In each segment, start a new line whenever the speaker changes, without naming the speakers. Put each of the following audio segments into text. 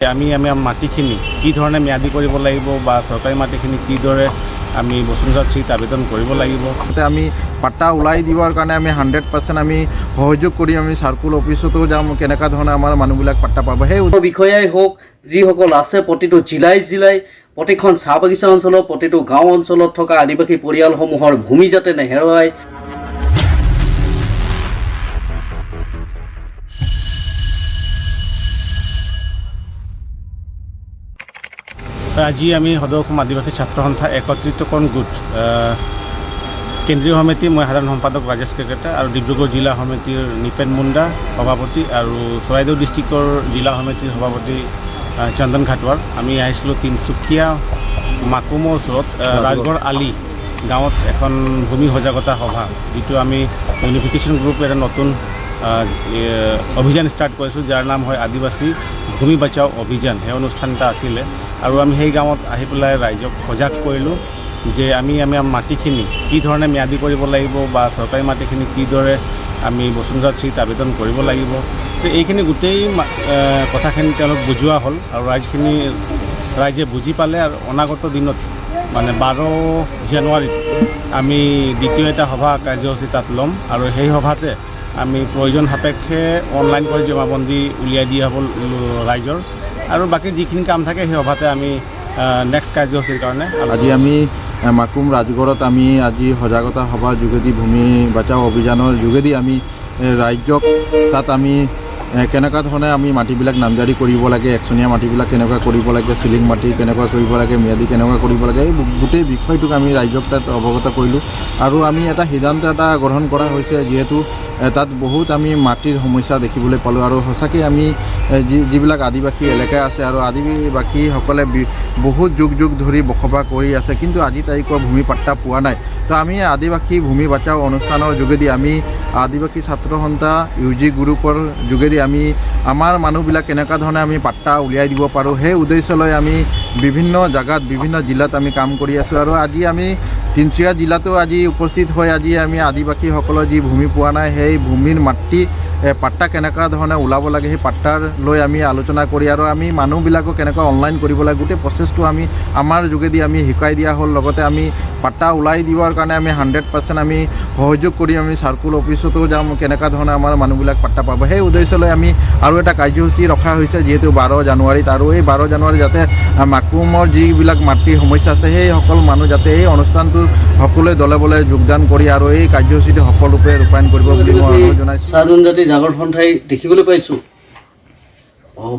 আমি মাটিখিনি কি ধৰণে ম্যাদী কৰিব লাগিব বা চৰকাৰী মাটিখিনি কিদৰে আমি বসুন্ধৰা শ্ৰীত আবেদন কৰিব লাগিব।
আমি পাট্টা ওলাই দিবৰ কাৰণে আমি 100% আমি সহযোগ কৰি আমি চাৰ্কুল অফিচতো যাম, কেনেকুৱা ধৰণে আমাৰ মানুহবিলাক পাট্টা পাব। সেই
বিষয়াই হওক যিসকল আছে প্ৰতিটো জিলাই প্ৰতিখন চাহ বাগিচা অঞ্চলত প্ৰতিটো গাঁও অঞ্চলত থকা আদিবাসী পৰিয়ালসমূহৰ ভূমি যাতে নেহেৰুৱায়।
আজি আমি সদৌ অসম আদিবাসী ছাত্ৰ সন্থা একত্ৰিতকৰণ গোট কেন্দ্ৰীয় সমিতি, মই সাধাৰণ সম্পাদক ৰাজেশ কেকেটা আৰু ডিব্ৰুগড় জিলা সমিতিৰ নিপেন মুণ্ডা সভাপতি আৰু চৰাইদেউ ডিষ্ট্ৰিক্টৰ জিলা সমিতিৰ সভাপতি চন্দন ঘাটৱাৰ, আমি আহিছিলোঁ তিনিচুকীয়া মাকুমৰ ওচৰত ৰাজগড় আলি গাঁৱত এখন ভূমি সজাগতা সভা, যিটো আমি ইউনিফিকেশ্যন গ্ৰুপে এটা নতুন অভিযান ষ্টাৰ্ট কৰিছোঁ, যাৰ নাম হয় আদিবাসী ভূমি বচাও অভিযান। সেই অনুষ্ঠান এটা আছিলে আৰু আমি সেই গাঁৱত আহি পেলাই ৰাইজক সজাগ কৰিলোঁ যে আমি মাটিখিনি কি ধৰণে ম্যাদী কৰিব লাগিব বা চৰকাৰী মাটিখিনি কিদৰে আমি বসুন্ধৰা শ্ৰীত আবেদন কৰিব লাগিব। তো এইখিনি গোটেই কথাখিনি তেওঁলোক বুজোৱা হ'ল আৰু ৰাইজে বুজি পালে। আৰু অনাগত দিনত মানে 12 জানুৱাৰীত আমি দ্বিতীয় এটা সভা কাৰ্যসূচী তাত ল'ম আৰু সেই সভাতে আমি প্ৰয়োজন সাপেক্ষে অনলাইন কৰি জমাবন্দী উলিয়াই দিয়া হ'ব ৰাইজৰ, আৰু বাকী যিখিনি কাম থাকে সেই সভাতে আমি নেক্সট কাৰ্যসূচীৰ কাৰণে
আজি আমি মাকুম ৰাজগড়ত আমি আজি সজাগতা সভাৰ যোগেদি ভূমি বচাও অভিযানৰ যোগেদি আমি ৰাইজক তাত আমি কেনেকুৱা ধৰণে আমি মাটিবিলাক নামজাৰি কৰিব লাগে, একচনীয়া মাটিবিলাক কেনেকুৱা কৰিব লাগে, চিলিং মাটি কেনেকুৱা কৰিব লাগে, ম্যাদী কেনেকুৱা কৰিব লাগে, এই গোটেই বিষয়টোক আমি ৰাইজক তাত অৱগত কৰিলোঁ। আৰু আমি এটা সিদ্ধান্ত এটা গ্ৰহণ কৰা হৈছে, যিহেতু তাত বহুত আমি মাটিৰ সমস্যা দেখিবলৈ পালোঁ আৰু সঁচাকৈ আমি যিবিলাক আদিবাসী এলেকা আছে আৰু আদিবাসীসকলে বহুত যুগ ধৰি বসবাস কৰি আছে, কিন্তু আজি তাৰিখৰ ভূমি পাট্টা পোৱা নাই। তো আমি আদিবাসী ভূমি বচাও অনুষ্ঠানৰ যোগেদি আমি আদিবাসী ছাত্ৰ সন্থা UG গ্ৰুপৰ যোগেদি আমি আমাৰ মানুহবিলাক কেনেকুৱা ধৰণে আমি পাট্টা উলিয়াই দিব পাৰোঁ, সেই উদ্দেশ্যলৈ আমি বিভিন্ন জেগাত বিভিন্ন জিলাত আমি কাম কৰি আছোঁ। আৰু আজি আমি তিনিচুকীয়া জিলাতো আজি উপস্থিত হৈ আজি আমি আদিবাসীসকলৰ যি ভূমি পোৱা নাই সেই ভূমিৰ মাটি পাট্টা কেনেকুৱা ধৰণে ওলাব লাগে সেই পাট্টাৰ লৈ আমি আলোচনা কৰি আৰু আমি মানুহবিলাকক কেনেকুৱা অনলাইন কৰিব লাগে গোটেই প্ৰচেছটো আমি আমাৰ যোগেদি আমি শিকাই দিয়া হ'ল। লগতে আমি পাট্টা ওলাই দিবৰ কাৰণে আমি 100% আমি সহযোগ কৰি আমি চাৰ্কুল অফিচতো যাম, কেনেকুৱা ধৰণে আমাৰ মানুহবিলাক পাট্টা পাব। সেই উদ্দেশ্যলৈ আমি আৰু এটা কাৰ্যসূচী ৰখা হৈছে, যিহেতু 12 জানুৱাৰীত, আৰু এই 12 জানুৱাৰী যাতে মাকুমৰ যিবিলাক মাটিৰ সমস্যা আছে সেই সকলো মানুহ যাতে এই অনুষ্ঠানটো সকলোৱে দলে বলে যোগদান কৰি আৰু এই কাৰ্যসূচীটো সফলৰূপে ৰূপায়ণ কৰিব বুলি মই অনুৰোধ জনাইছোঁ।
চাহ জনজাতি জাগৰ সন্থাই দেখিবলৈ পাইছোঁ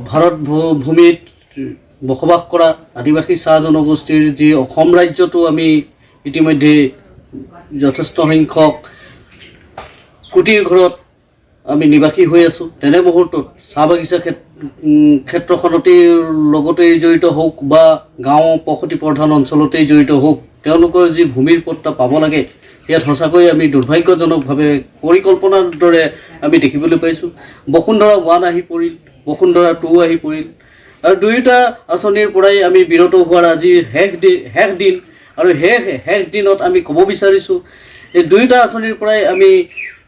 ভাৰত ভূমিত বসবাস কৰা আদিবাসী চাহ জনগোষ্ঠীৰ যি অসম ৰাজ্যটো আমি ইতিমধ্যে যথেষ্ট সংখ্যক কুটিৰ ঘৰত আমি নিবাসী হৈ আছোঁ। তেনে মুহূৰ্তত চাহ বাগিচা ক্ষেত্ৰখনতেই লগতেই জড়িত হওক বা গাঁও বসতি প্ৰধান অঞ্চলতেই জড়িত হওক, তেওঁলোকৰ যি ভূমিৰ পট্টা পাব লাগে ইয়াত সঁচাকৈ আমি দুৰ্ভাগ্যজনকভাৱে পৰিকল্পনাৰ দৰে আমি দেখিবলৈ পাইছোঁ। বসুন্ধৰা 1 আহি পৰিল, বসুন্ধৰা 2 আহি পৰিল, আৰু দুয়োটা আঁচনিৰ পৰাই আমি বিৰত হোৱাৰ আজি শেষ দিন। আৰু শেষ দিনত আমি ক'ব বিচাৰিছোঁ এই দুয়োটা আঁচনিৰ পৰাই আমি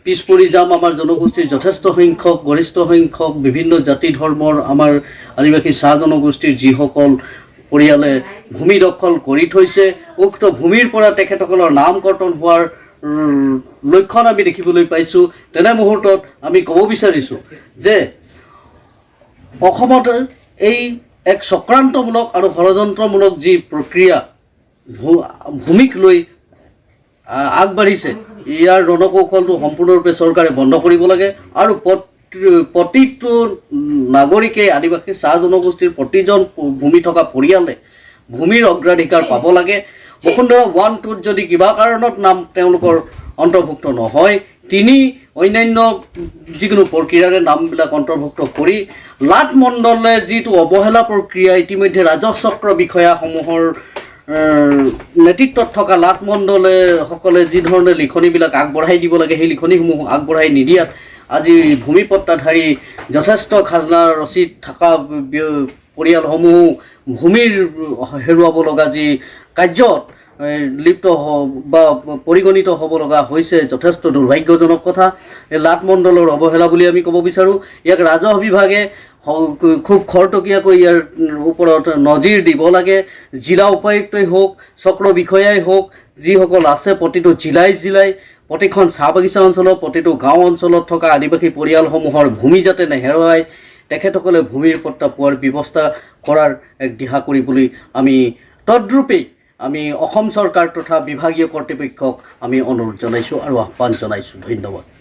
পিছ পৰি যাম। আমাৰ জনগোষ্ঠীৰ যথেষ্ট সংখ্যক গৰিষ্ঠ সংখ্যক বিভিন্ন জাতি ধৰ্মৰ আমাৰ আদিবাসী চাহ জনগোষ্ঠীৰ যিসকল পৰিয়ালে ভূমি দখল কৰি থৈছে, উক্ত ভূমিৰ পৰা তেখেতসকলৰ নাম কৰ্তন হোৱাৰ লক্ষণ আমি দেখিবলৈ পাইছোঁ। তেনে মুহূৰ্তত আমি ক'ব বিচাৰিছোঁ যে অসমত এই এক চক্ৰান্তমূলক আৰু ষড়যন্ত্ৰমূলক যি প্ৰক্ৰিয়া ভূমিক লৈ আগবাঢ়িছে, ইয়াৰ ৰণকৌশলটো সম্পূৰ্ণৰূপে চৰকাৰে বন্ধ কৰিব লাগে। আৰু প্ৰতিটো নাগৰিকে আদিবাসী চাহ জনগোষ্ঠীৰ প্ৰতিজন ভূমি থকা পৰিয়ালে ভূমিৰ অগ্ৰাধিকাৰ পাব লাগে। বসুন্ধৰা 1, 2ত যদি কিবা কাৰণত নাম তেওঁলোকৰ অন্তৰ্ভুক্ত নহয়, অন্যান্য যিকোনো প্ৰক্ৰিয়াৰে নামবিলাক অন্তৰ্ভুক্ত কৰি লাট মণ্ডলে যিটো অৱহেলা প্ৰক্ৰিয়া ইতিমধ্যে ৰাজহ চক্ৰ বিষয়াসমূহৰ নেতৃত্বত থকা লাট মণ্ডলে সকলে যি ধৰণে লিখনিবিলাক আগবঢ়াই দিব লাগে সেই লিখনিসমূহ আগবঢ়াই নিদিয়াত আজি ভূমি পট্টাধাৰী যথেষ্ট খাজনা ৰচিদ থকা পৰিয়ালসমূহ ভূমিৰ হেৰুৱাব লগা যি কাৰ্যত লিপ্ত বা পৰিগণিত হ'ব লগা হৈছে, যথেষ্ট দুৰ্ভাগ্যজনক কথা। এই লাট মণ্ডলৰ অৱহেলা বুলি আমি ক'ব বিচাৰোঁ। ইয়াক ৰাজহ বিভাগে খুব খৰতকীয়াকৈ ইয়াৰ ওপৰত নজিৰ দিব লাগে। জিলা উপায়ুক্তই হওক, চক্ৰ বিষয়াই হওক, যিসকল আছে প্ৰতিটো জিলাই প্ৰতিখন চাহ বাগিচা অঞ্চলত, প্ৰতিটো গাঁও অঞ্চলত থকা আদিবাসী পৰিয়ালসমূহৰ ভূমি যাতে নেহেৰুৱায়, তেখেতসকলে ভূমিৰ পট্টা পোৱাৰ ব্যৱস্থা কৰাৰ এক দিহা কৰিবলৈ আমি তদ্ৰূপেই আমি অসম চৰকাৰ তথা বিভাগীয় কৰ্তৃপক্ষক আমি অনুৰোধ জনাইছোঁ আৰু আহ্বান জনাইছোঁ। ধন্যবাদ।